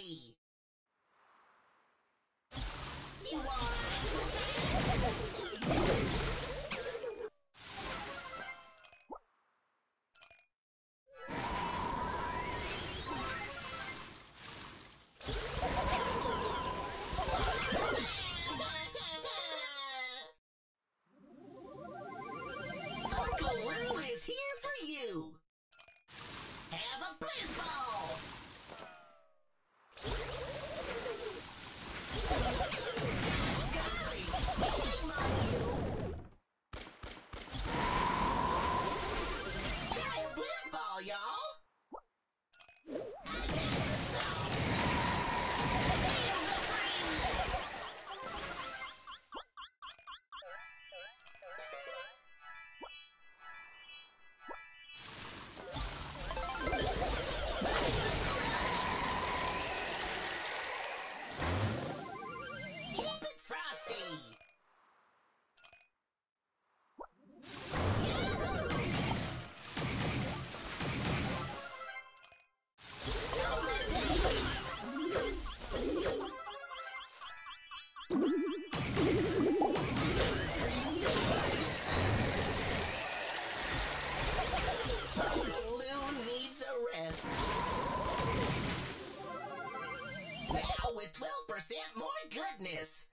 Frosty! You are... Uncle Lou is here for you! Have a Blizz Ball! Golly! Shame on you! Try a Blizz Ball, y'all! Keep it frosty! Yahoo! Uncle Lou needs a rest. Now with 12% more goodness.